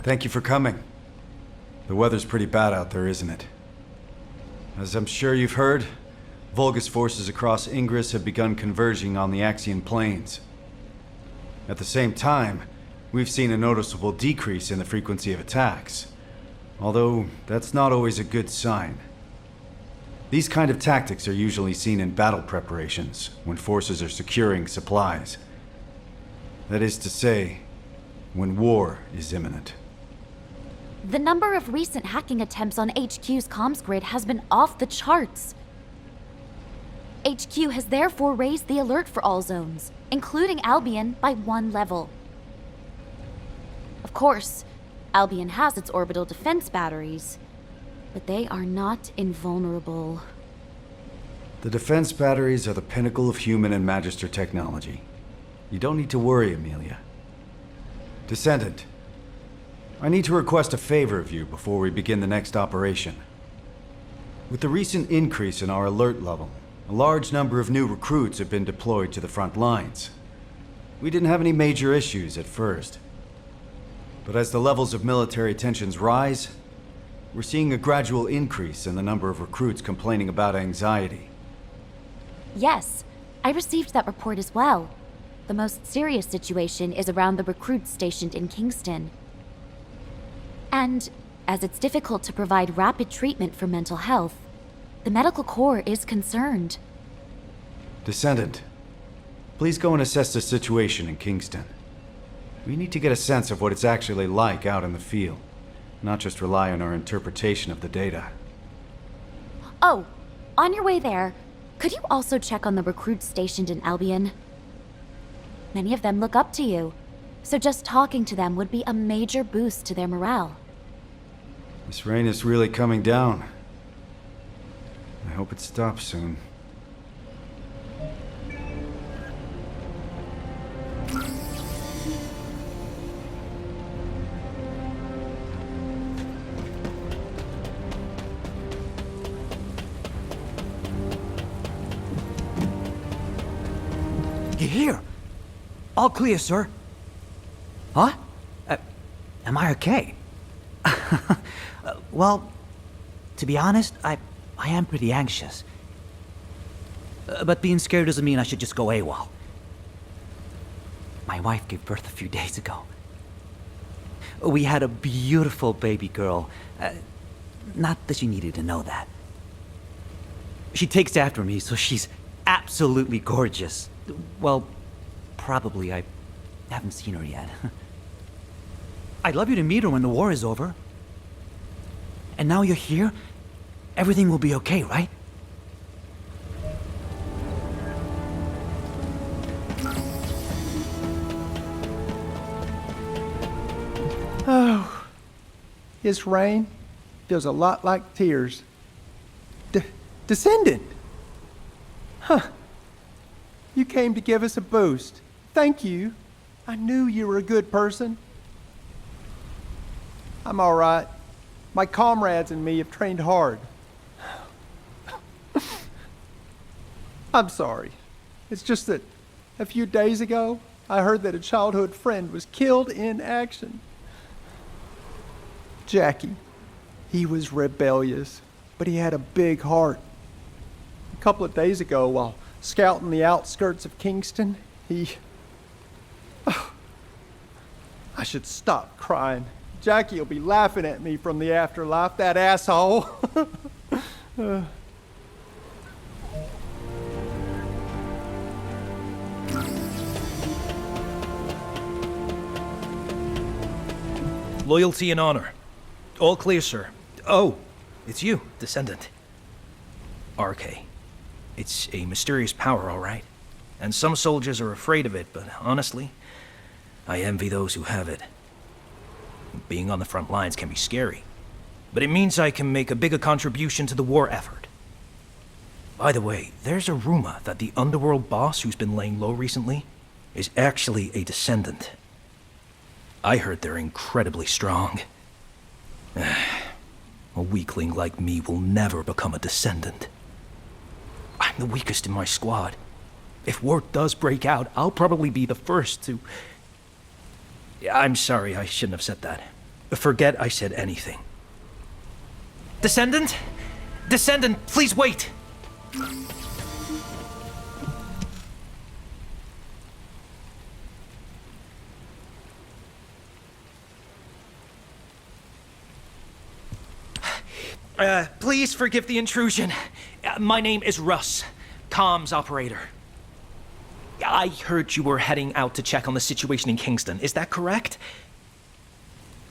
Thank you for coming. The weather's pretty bad out there, isn't it? As I'm sure you've heard, Vulgus forces across Ingress have begun converging on the Axian plains. At the same time, we've seen a noticeable decrease in the frequency of attacks. Although, that's not always a good sign. These kind of tactics are usually seen in battle preparations, when forces are securing supplies. That is to say, when war is imminent. The number of recent hacking attempts on HQ's comms grid has been off the charts. HQ has therefore raised the alert for all zones, including Albion, by 1 level. Of course, Albion has its orbital defense batteries, but they are not invulnerable. The defense batteries are the pinnacle of human and Magister technology. You don't need to worry, Amelia. Descendant, I need to request a favor of you before we begin the next operation. With the recent increase in our alert level, a large number of new recruits have been deployed to the front lines. We didn't have any major issues at first. But as the levels of military tensions rise, we're seeing a gradual increase in the number of recruits complaining about anxiety. Yes, I received that report as well. The most serious situation is around the recruits stationed in Kingston. And as it's difficult to provide rapid treatment for mental health, the medical corps is concerned. Descendant, please go and assess the situation in Kingston. We need to get a sense of what it's actually like out in the field, not just rely on our interpretation of the data. Oh, on your way there, could you also check on the recruits stationed in Albion? Many of them look up to you, so just talking to them would be a major boost to their morale. This rain is really coming down. I hope it stops soon. You're here! All clear, sir. Huh? Am I okay? Well, to be honest, I am pretty anxious. But being scared doesn't mean I should just go AWOL. My wife gave birth a few days ago. We had a beautiful baby girl. Not that she needed to know that. She takes after me, so she's absolutely gorgeous. Well, probably. I haven't seen her yet. I'd love you to meet her when the war is over. And now you're here, everything will be okay, right? Oh, this rain feels a lot like tears. Descendant! Huh. You came to give us a boost. Thank you. I knew you were a good person. I'm all right. My comrades and me have trained hard. I'm sorry. It's just that a few days ago, I heard that a childhood friend was killed in action. Jackie. He was rebellious, but he had a big heart. A couple of days ago, while scouting the outskirts of Kingston, I should stop crying. Jackie will be laughing at me from the afterlife, that asshole. Loyalty and honor. All clear, sir. Oh, it's you, Descendant. RK. It's a mysterious power, all right. And some soldiers are afraid of it, but honestly, I envy those who have it. Being on the front lines can be scary, but it means I can make a bigger contribution to the war effort. By the way, there's a rumor that the underworld boss who's been laying low recently is actually a Descendant. I heard they're incredibly strong. A weakling like me will never become a Descendant. I'm the weakest in my squad. If war does break out, I'll probably be the first to... I'm sorry, I shouldn't have said that. Forget I said anything. Descendant? Descendant, please wait! Please forgive the intrusion. My name is Russ, comms operator. I heard you were heading out to check on the situation in Kingston. Is that correct?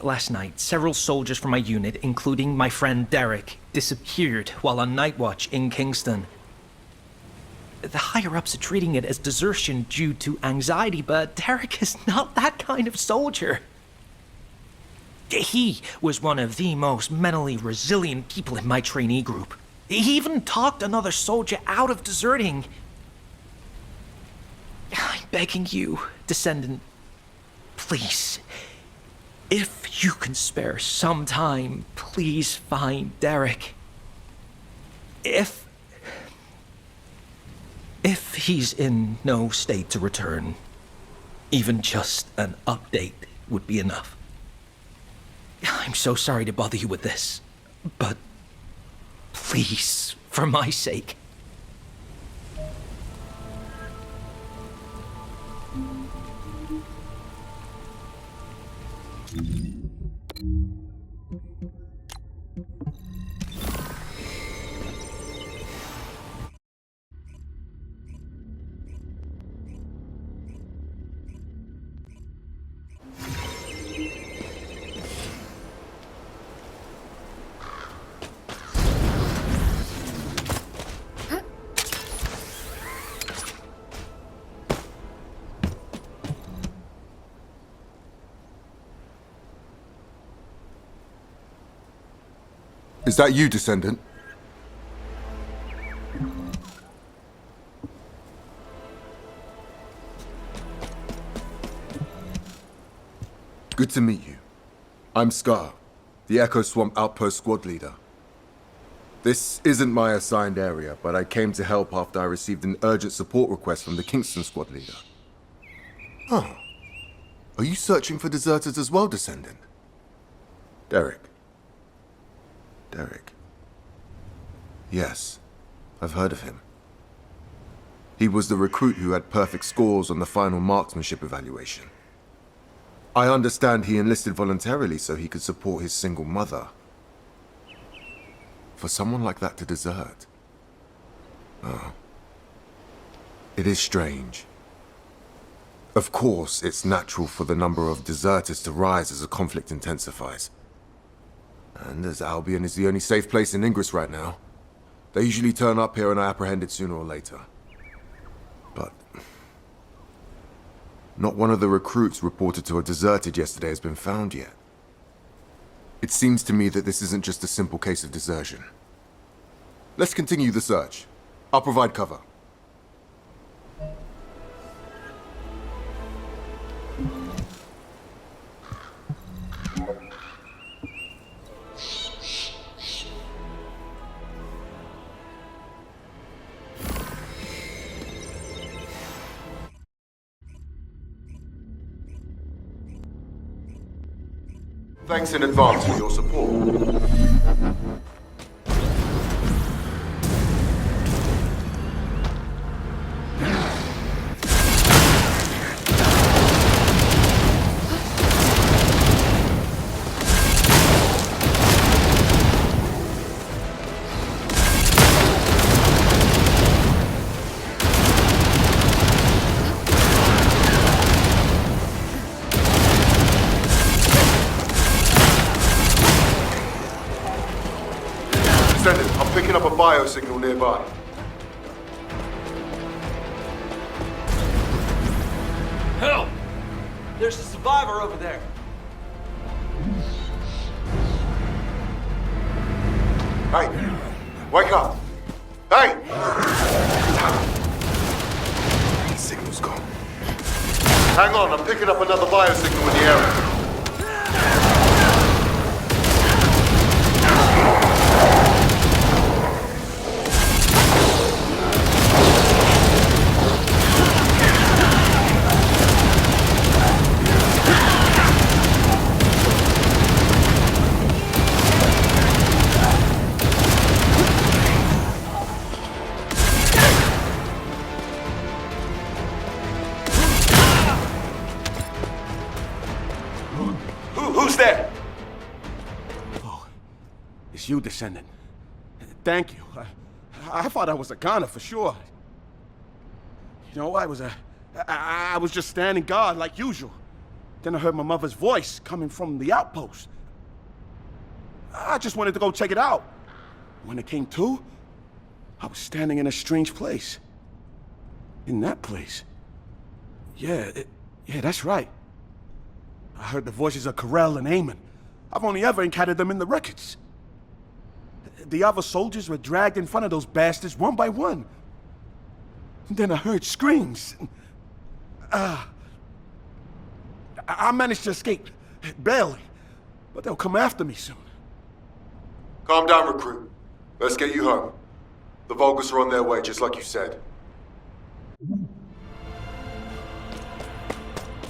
Last night, several soldiers from my unit, including my friend Derek, disappeared while on night watch in Kingston. The higher-ups are treating it as desertion due to anxiety, but Derek is not that kind of soldier. He was one of the most mentally resilient people in my trainee group. He even talked another soldier out of deserting. I'm begging you, Descendant, please, if you can spare some time, please find Derek. If he's in no state to return, even just an update would be enough. I'm so sorry to bother you with this, but please, for my sake. Is that you, Descendant? Good to meet you. I'm Scar, the Echo Swamp Outpost Squad Leader. This isn't my assigned area, but I came to help after I received an urgent support request from the Kingston Squad Leader. Huh. Are you searching for deserters as well, Descendant? Derek. Yes, I've heard of him. He was the recruit who had perfect scores on the final marksmanship evaluation. I understand he enlisted voluntarily so he could support his single mother. For someone like that to desert. Oh. It is strange. Of course, it's natural for the number of deserters to rise as the conflict intensifies. And as Albion is the only safe place in Ingress right now, they usually turn up here and are apprehended sooner or later. But not one of the recruits reported to have deserted yesterday has been found yet. It seems to me that this isn't just a simple case of desertion. Let's continue the search. I'll provide cover. Thanks in advance for your support. I'm picking up a biosignal nearby. Help! There's a survivor over there. Hey! Wake up! Hey! The signal's gone. Hang on, I'm picking up another biosignal in the area. Who's there? Oh, it's you, Descendant. Thank you. I thought I was a goner for sure. You know, I was just standing guard like usual. Then I heard my mother's voice coming from the outpost. I just wanted to go check it out. When it came to, I was standing in a strange place. In that place. Yeah, that's right. I heard the voices of Corell and Eamon. I've only ever encountered them in the records. The other soldiers were dragged in front of those bastards one by one. Then I heard screams. I managed to escape, barely. But they'll come after me soon. Calm down, recruit. Let's get you home. The Vulgus are on their way, just like you said.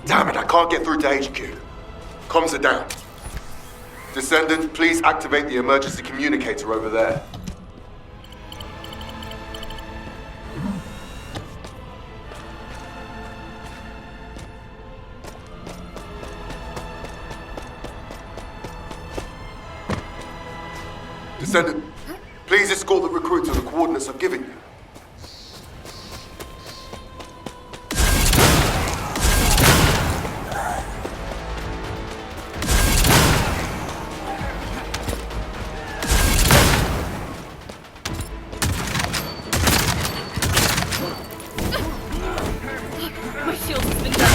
Damn it, I can't get through to HQ. Comms are down. Descendant, please activate the emergency communicator over there. Descendant, please escort the recruit to the coordinates I've given you. My shield has been down.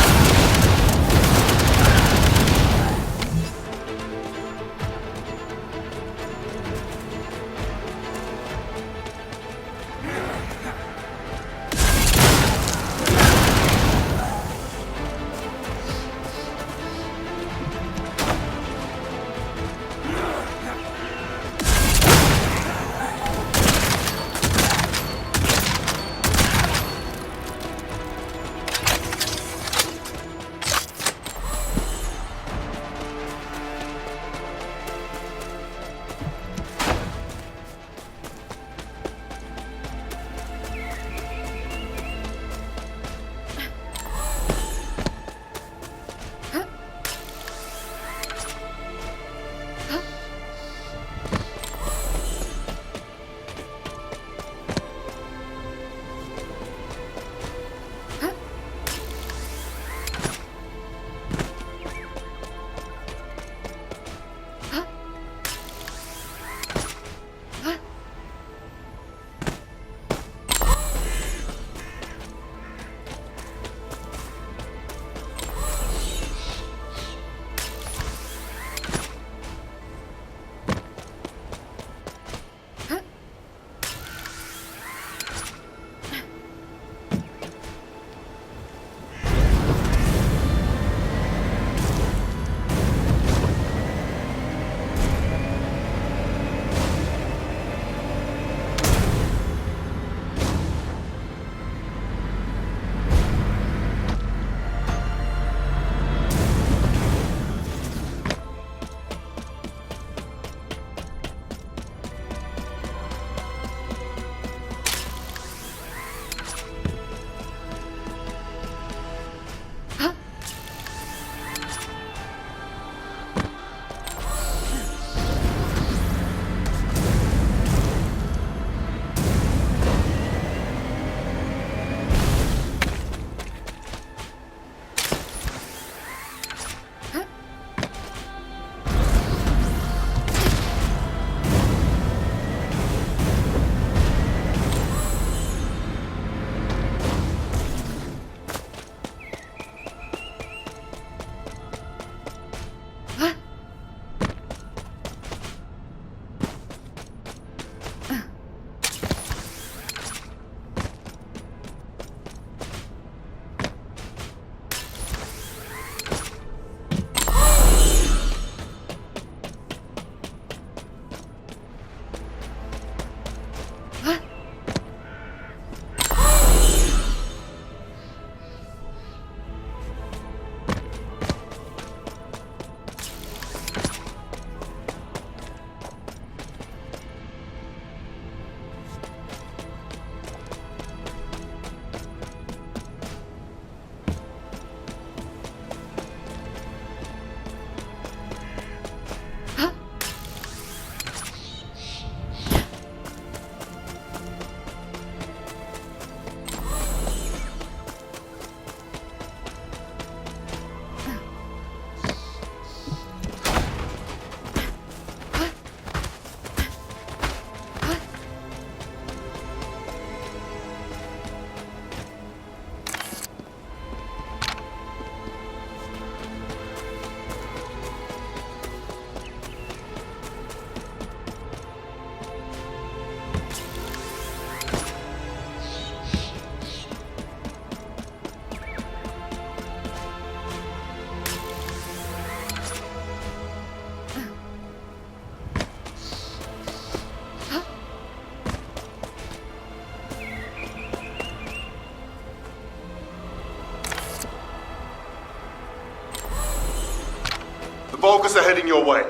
Vulgus are heading your way.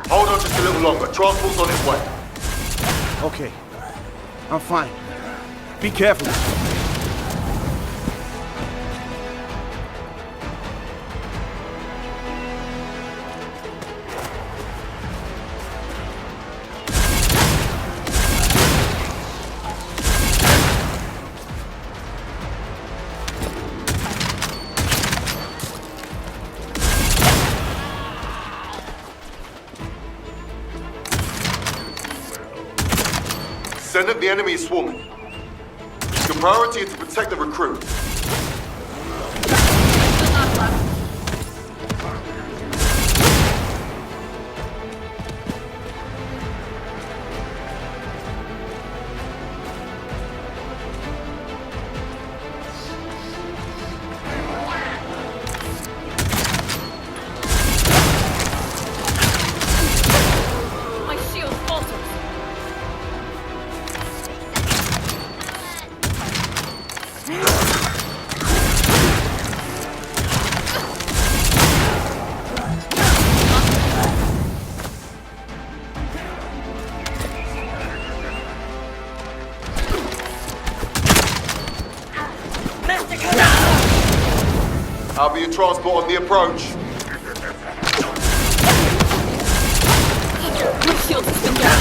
Hold on just a little longer. Transport's on its way. Okay. I'm fine. Be careful. Descendant, the enemy is swarming. Your priority is to protect the recruit. My shield falters. I'll be in transport on the approach. My shield has been down.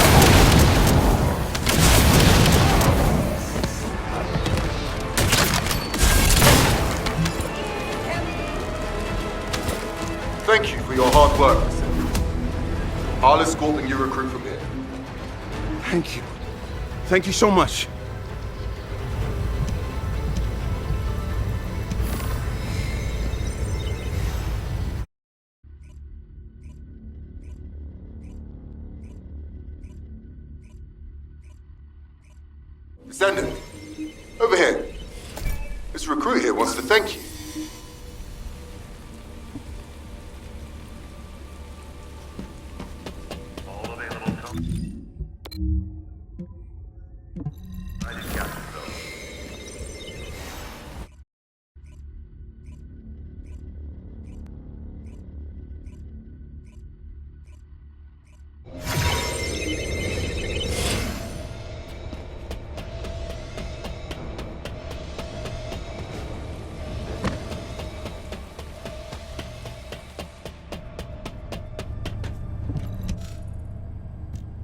Thank you for your hard work, Descendant. I'll escort the new recruit from here. Thank you. Thank you so much. Descendant, over here. This recruit here wants to thank you.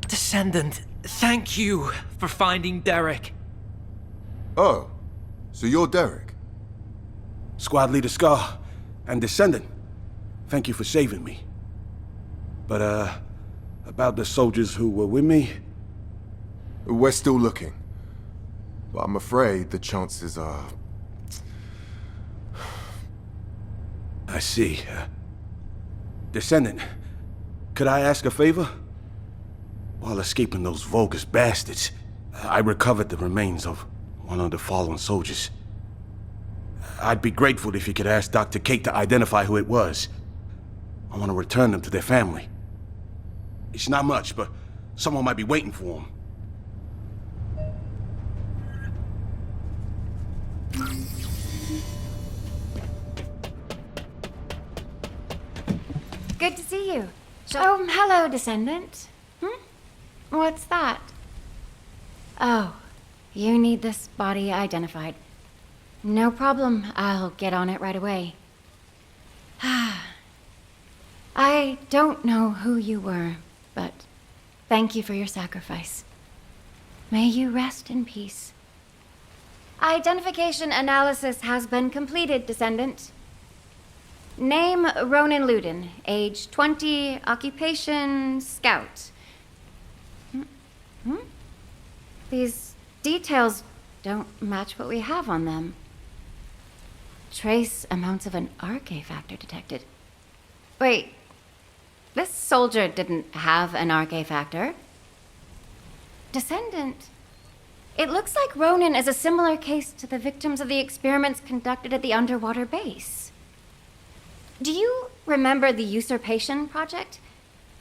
Descendant, thank you for finding Derek. Oh, so you're Derek? Squad Leader Scar and Descendant, thank you for saving me. But, about the soldiers who were with me? We're still looking. But I'm afraid the chances are... I see. Descendant, could I ask a favor? While escaping those Vulgus bastards, I recovered the remains of one of the fallen soldiers. I'd be grateful if you could ask Dr. Kate to identify who it was. I want to return them to their family. It's not much, but someone might be waiting for them. Good to see you. Oh, hello, Descendant. What's that? Oh, you need this body identified. No problem. I'll get on it right away. I don't know who you were, but thank you for your sacrifice. May you rest in peace. Identification analysis has been completed, Descendant. Name Ronan Luden, age 20, occupation scout. These details don't match what we have on them. Trace amounts of an RK factor detected. Wait, this soldier didn't have an RK factor. Descendant, it looks like Ronan is a similar case to the victims of the experiments conducted at the underwater base. Do you remember the Usurpation Project?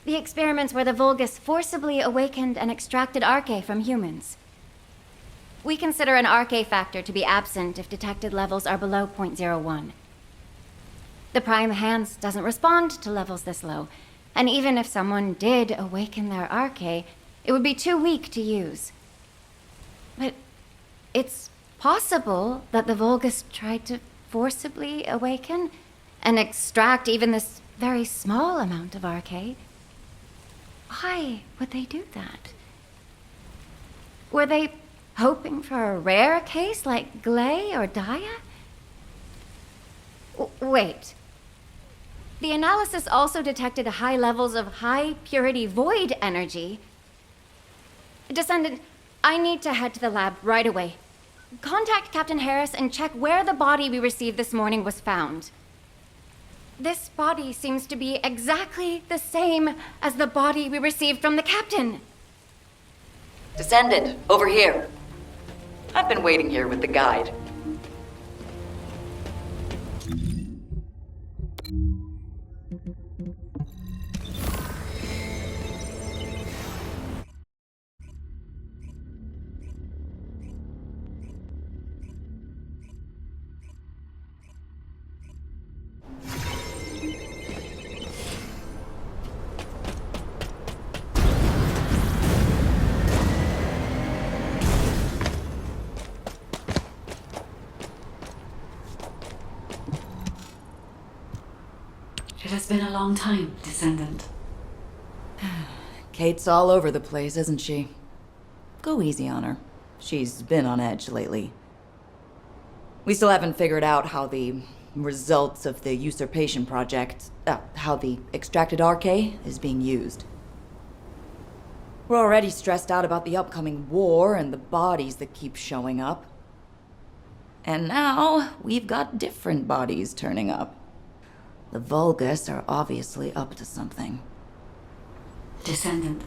The experiments where the Vulgus forcibly awakened and extracted RK from humans. We consider an RK factor to be absent if detected levels are below 0.01. The Prime Hands doesn't respond to levels this low, and even if someone did awaken their Arche, it would be too weak to use. But it's possible that the Vulgus tried to forcibly awaken and extract even this very small amount of Arche. Why would they do that? Were they hoping for a rare case like Glay or Daya? Wait. The analysis also detected high levels of high-purity void energy. Descendant, I need to head to the lab right away. Contact Captain Harris and check where the body we received this morning was found. This body seems to be exactly the same as the body we received from the captain. Descendant, over here. I've been waiting here with the guide. It has been a long time, Descendant. Kate's all over the place, isn't she? Go easy on her. She's been on edge lately. We still haven't figured out how the results of the usurpation project, how the extracted Arche is being used. We're already stressed out about the upcoming war and the bodies that keep showing up. And now, we've got different bodies turning up. The Vulgus are obviously up to something. Descendant,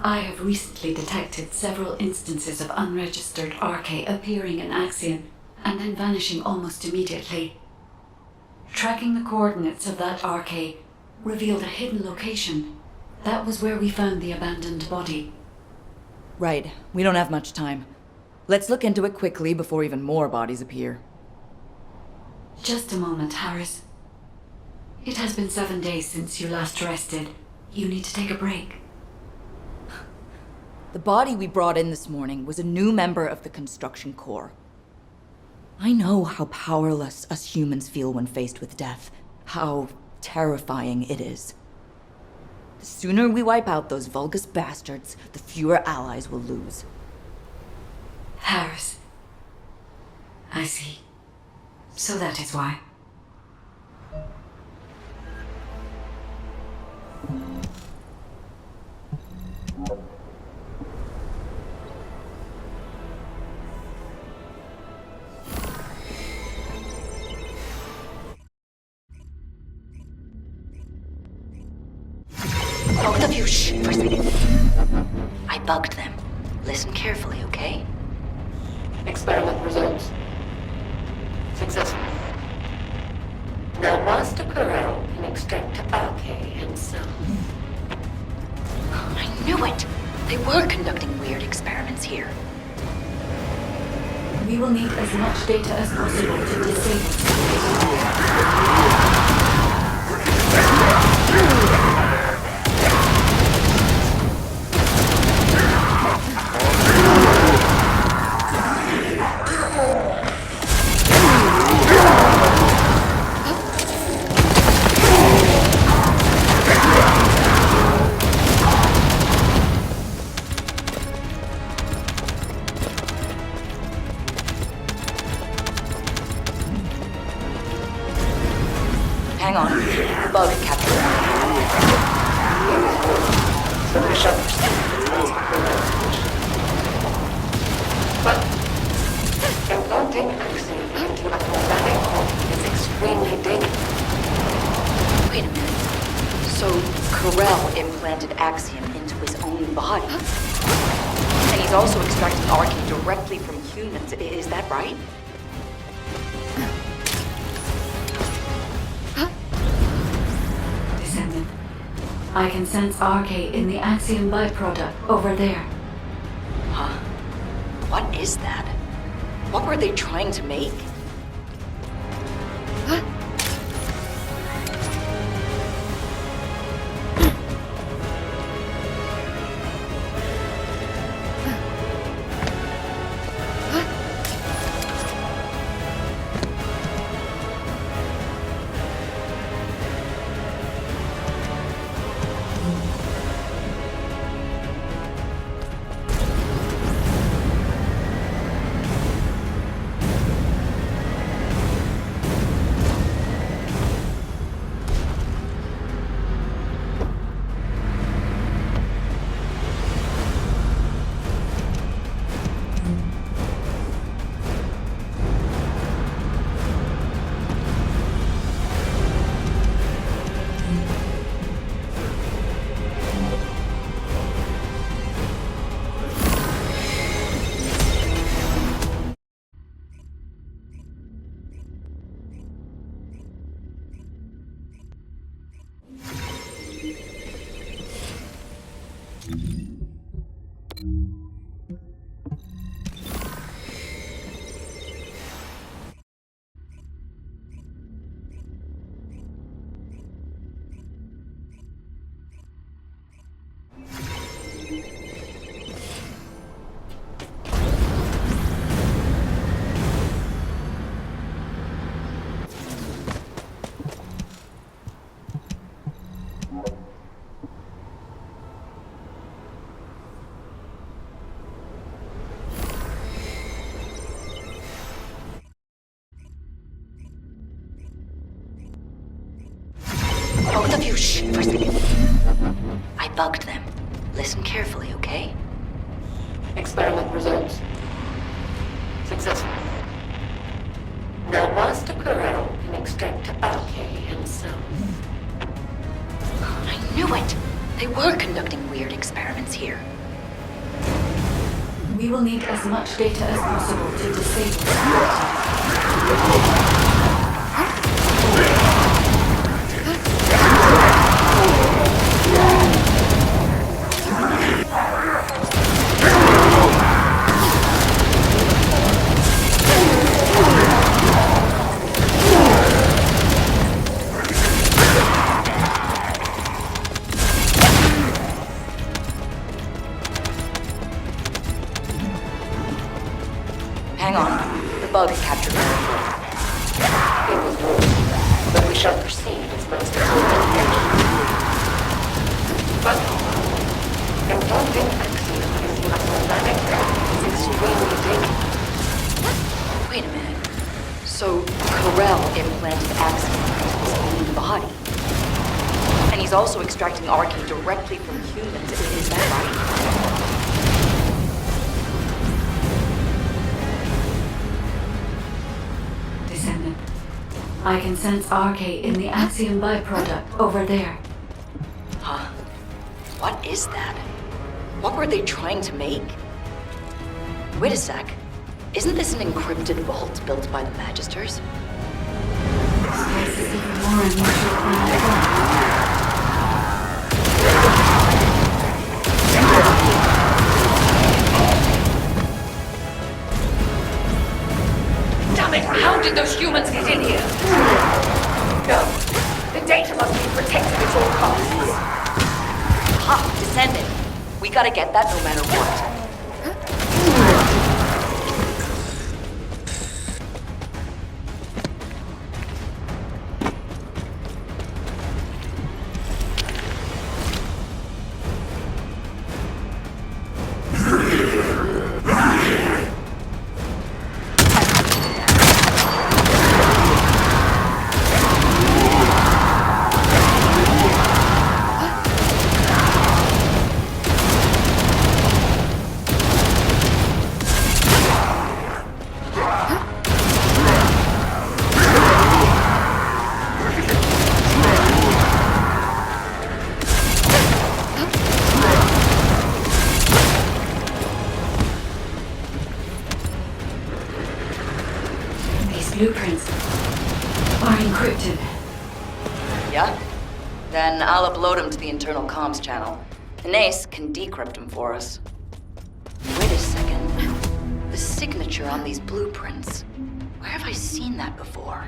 I have recently detected several instances of unregistered Arche appearing in Axion and then vanishing almost immediately. Tracking the coordinates of that Arche revealed a hidden location. That was where we found the abandoned body. Right. We don't have much time. Let's look into it quickly before even more bodies appear. Just a moment, Harris. It has been 7 days since you last rested. You need to take a break. The body we brought in this morning was a new member of the Construction Corps. I know how powerless us humans feel when faced with death. How terrifying it is. The sooner we wipe out those Vulgus bastards, the fewer allies we'll lose. Harris. I see. So that is why. Both of you, shh, for a second. I bugged them. Listen carefully, okay? Experiment results. Successful. Now Master Corral can extract Arche himself. I knew it! They were conducting weird experiments here. We will need as much data as possible to disable. Hang on. The bug, Captain. But implanting Axiom into a organic core is extremely dangerous. Wait a minute. So, Corell implanted Axiom into his own body. And he's also extracting Arche directly from humans. Is that right? Descendant, I can sense Arche in the Axiom byproduct over there. Huh? What is that? What were they trying to make? Both of you, shh, for a second. I bugged them. Listen carefully, okay? Experiment results. Successful. Now Master Corral can extract RK himself. I knew it! They were conducting weird experiments here. We will need as much data as possible to disable the Hang on. The bug captured me. It was wrong, but we shall proceed as Master Corral. But implanting axiom is mathematic extremely dangerous. Wait a minute. So, Corell implanted Axiom into his own body. And he's also extracting RK directly from humans. Is that right? Descendant. I can sense RK in the Axiom byproduct over there. Huh? What is that? What were they trying to make? Wait a sec. Isn't this an encrypted vault built by the Magisters? This place is even more unusual than I thought. Damn it! How did those humans get in here? No. The data must be protected at all costs. Ha! Descendant! We gotta get that no matter what. Blueprints are encrypted. Yeah? Then I'll upload them to the internal comms channel. And Ace can decrypt them for us. Wait a second. The signature on these blueprints. Where have I seen that before?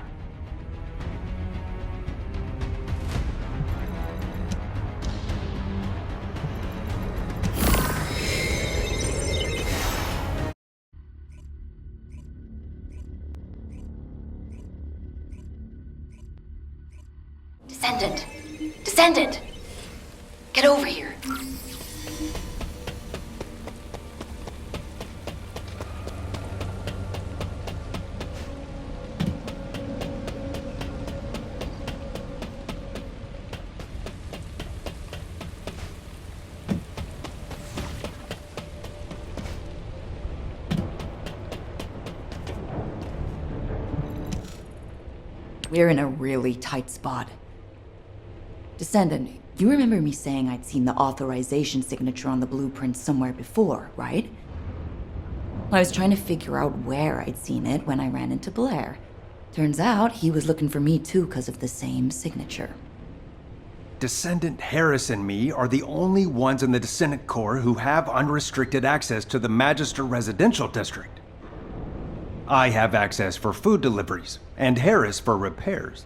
Descendant! Descendant! Get over here! We're in a really tight spot. Descendant, you remember me saying I'd seen the authorization signature on the blueprint somewhere before, right? I was trying to figure out where I'd seen it when I ran into Blair. Turns out he was looking for me too because of the same signature. Descendant Harris and me are the only ones in the Descendant Corps who have unrestricted access to the Magister Residential District. I have access for food deliveries, and Harris for repairs.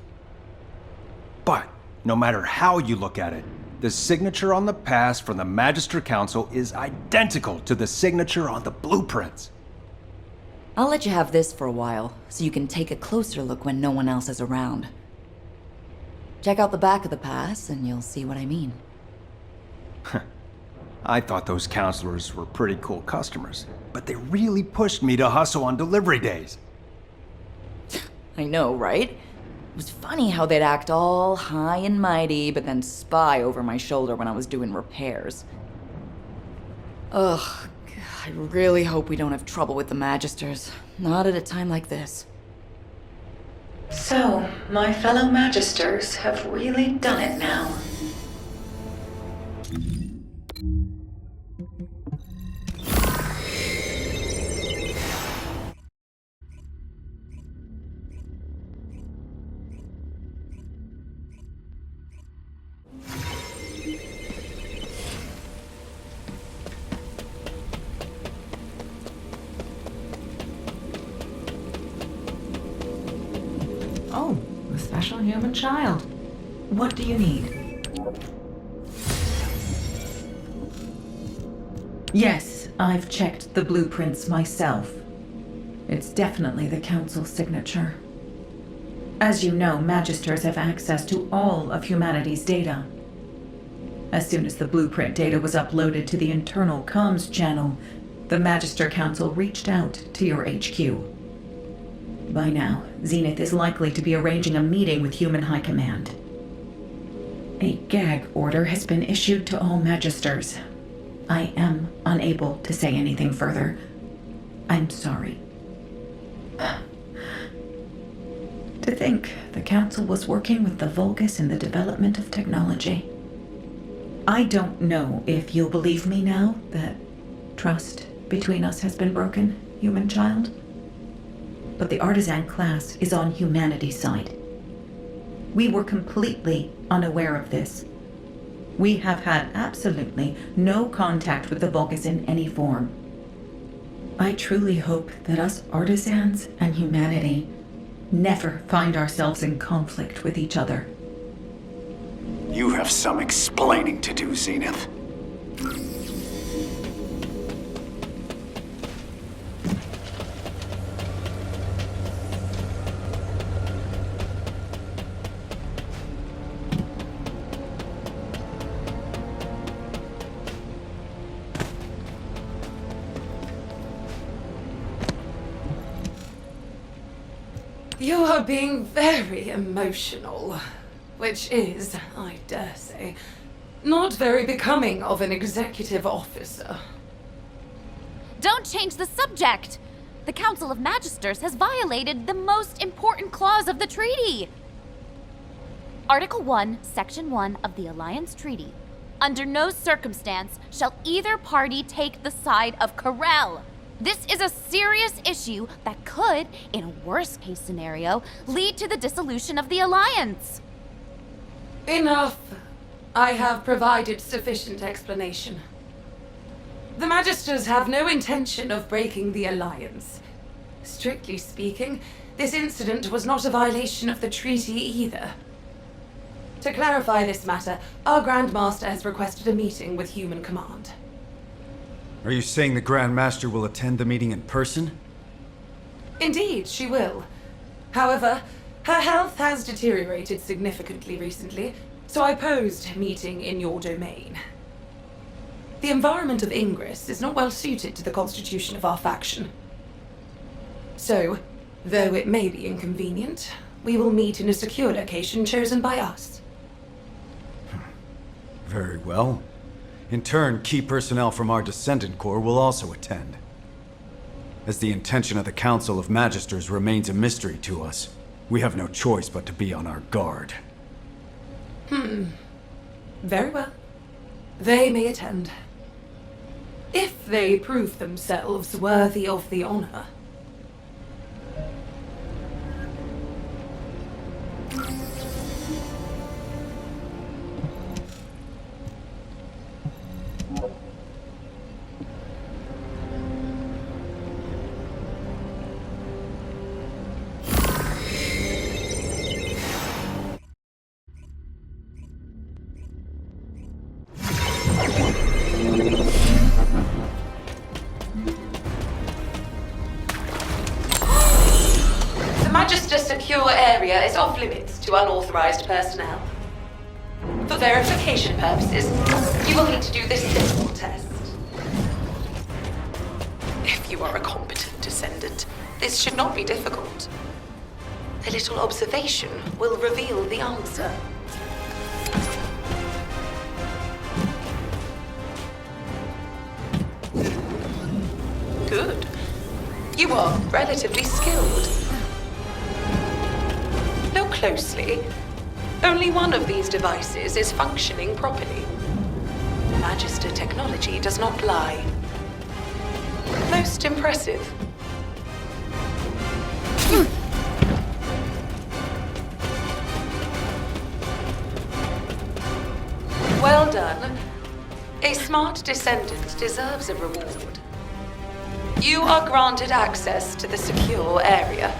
But no matter how you look at it, the signature on the pass from the Magister Council is identical to the signature on the blueprints. I'll let you have this for a while, so you can take a closer look when no one else is around. Check out the back of the pass, and you'll see what I mean. I thought those counselors were pretty cool customers, but they really pushed me to hustle on delivery days. I know, right? was funny how they'd act all high and mighty, but then spy over my shoulder when I was doing repairs. Ugh, I really hope we don't have trouble with the Magisters. Not at a time like this. So, my fellow Magisters have really done it now. Oh, a special human child. What do you need? Yes, I've checked the blueprints myself. It's definitely the Council's signature. As you know, Magisters have access to all of humanity's data. As soon as the blueprint data was uploaded to the internal comms channel, the Magister Council reached out to your HQ. By now, Zenith is likely to be arranging a meeting with Human High Command. A gag order has been issued to all Magisters. I am unable to say anything further. I'm sorry. To think the Council was working with the Vulgus in the development of technology. I don't know if you'll believe me now that trust between us has been broken, human child. But the artisan class is on humanity's side. We were completely unaware of this. We have had absolutely no contact with the Vulgus in any form. I truly hope that us artisans and humanity never find ourselves in conflict with each other. You have some explaining to do, Zenith. You are being very emotional, which is, I dare say, not very becoming of an executive officer. Don't change the subject! The Council of Magisters has violated the most important clause of the treaty! Article 1, Section 1 of the Alliance Treaty. Under no circumstance shall either party take the side of Corel. This is a serious issue that could, in a worst-case scenario, lead to the dissolution of the Alliance. Enough. I have provided sufficient explanation. The Magisters have no intention of breaking the Alliance. Strictly speaking, this incident was not a violation of the treaty either. To clarify this matter, our Grand Master has requested a meeting with Human Command. Are you saying the Grand Master will attend the meeting in person? Indeed, she will. However, her health has deteriorated significantly recently, so I posed meeting in your domain. The environment of Ingress is not well suited to the constitution of our faction. So, though it may be inconvenient, we will meet in a secure location chosen by us. Very well. In turn, key personnel from our Descendant Corps will also attend. As the intention of the Council of Magisters remains a mystery to us, we have no choice but to be on our guard. Very well. They may attend. If they prove themselves worthy of the honor. Secure area is off limits to unauthorized personnel. For verification purposes, you will need to do this simple test. If you are a competent descendant, this should not be difficult. A little observation will reveal the answer. Good. You are relatively skilled. Look closely. Only one of these devices is functioning properly. Magister technology does not lie. Most impressive. Well done. A smart descendant deserves a reward. You are granted access to the secure area.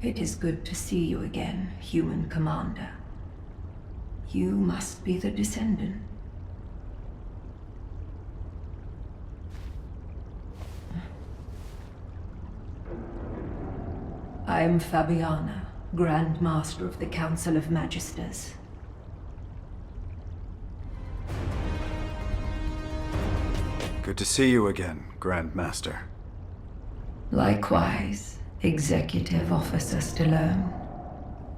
It is good to see you again, human commander. You must be the descendant. I am Fabiana, Grand Master of the Council of Magisters. Good to see you again, Grand Master. Likewise, Executive Officer Stallone.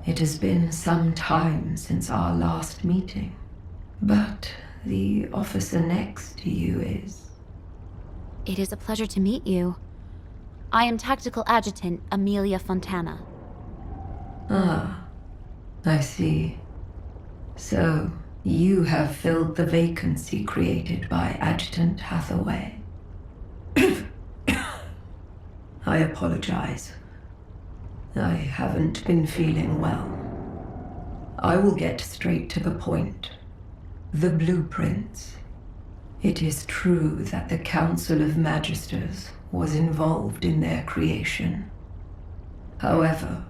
It has been some time since our last meeting, but the officer next to you is... It is a pleasure to meet you. I am Tactical Adjutant Amelia Fontana. Ah, I see. So, you have filled the vacancy created by Adjutant Hathaway. I apologize. I haven't been feeling well. I will get straight to the point. The blueprints. It is true that the Council of Magisters was involved in their creation. However,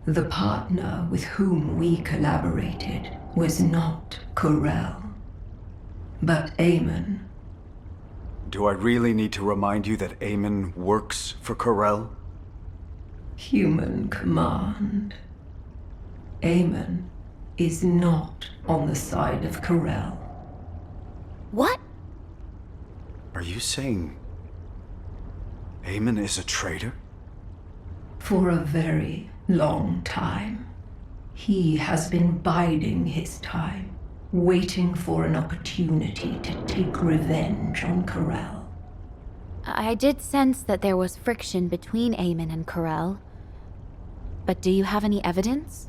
the partner with whom we collaborated was not Corel, but Eamon. Do I really need to remind you that Eamon works for Corel? Human command. Eamon is not on the side of Corel. What? Are you saying Eamon is a traitor? For a very long time. He has been biding his time, waiting for an opportunity to take revenge on Corel. I did sense that there was friction between Eamon and Corel. But do you have any evidence?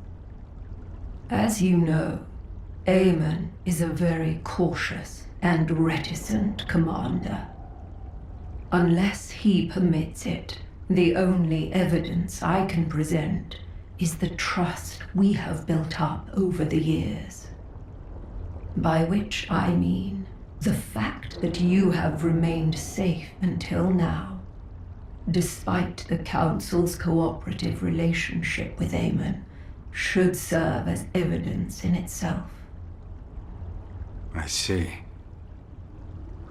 As you know, Eamon is a very cautious and reticent commander. Unless he permits it, the only evidence I can present is the trust we have built up over the years. By which I mean the fact that you have remained safe until now, despite the Council's cooperative relationship with Eamon, should serve as evidence in itself. I see.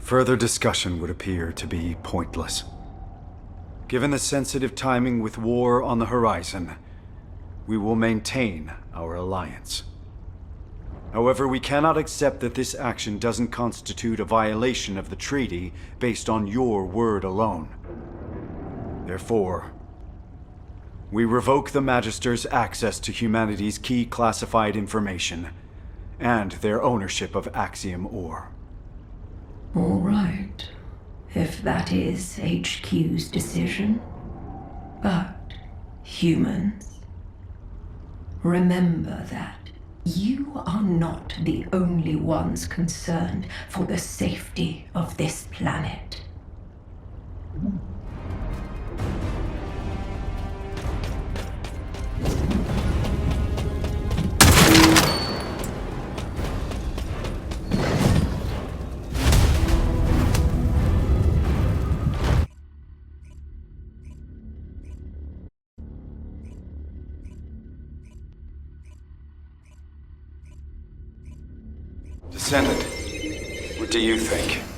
Further discussion would appear to be pointless. Given the sensitive timing with war on the horizon, we will maintain our alliance. However, we cannot accept that this action doesn't constitute a violation of the treaty based on your word alone. Therefore, we revoke the Magister's access to humanity's key classified information and their ownership of Axiom ore. All right, if that is HQ's decision. But, humans, remember that you are not the only ones concerned for the safety of this planet. Descendant, what do you think?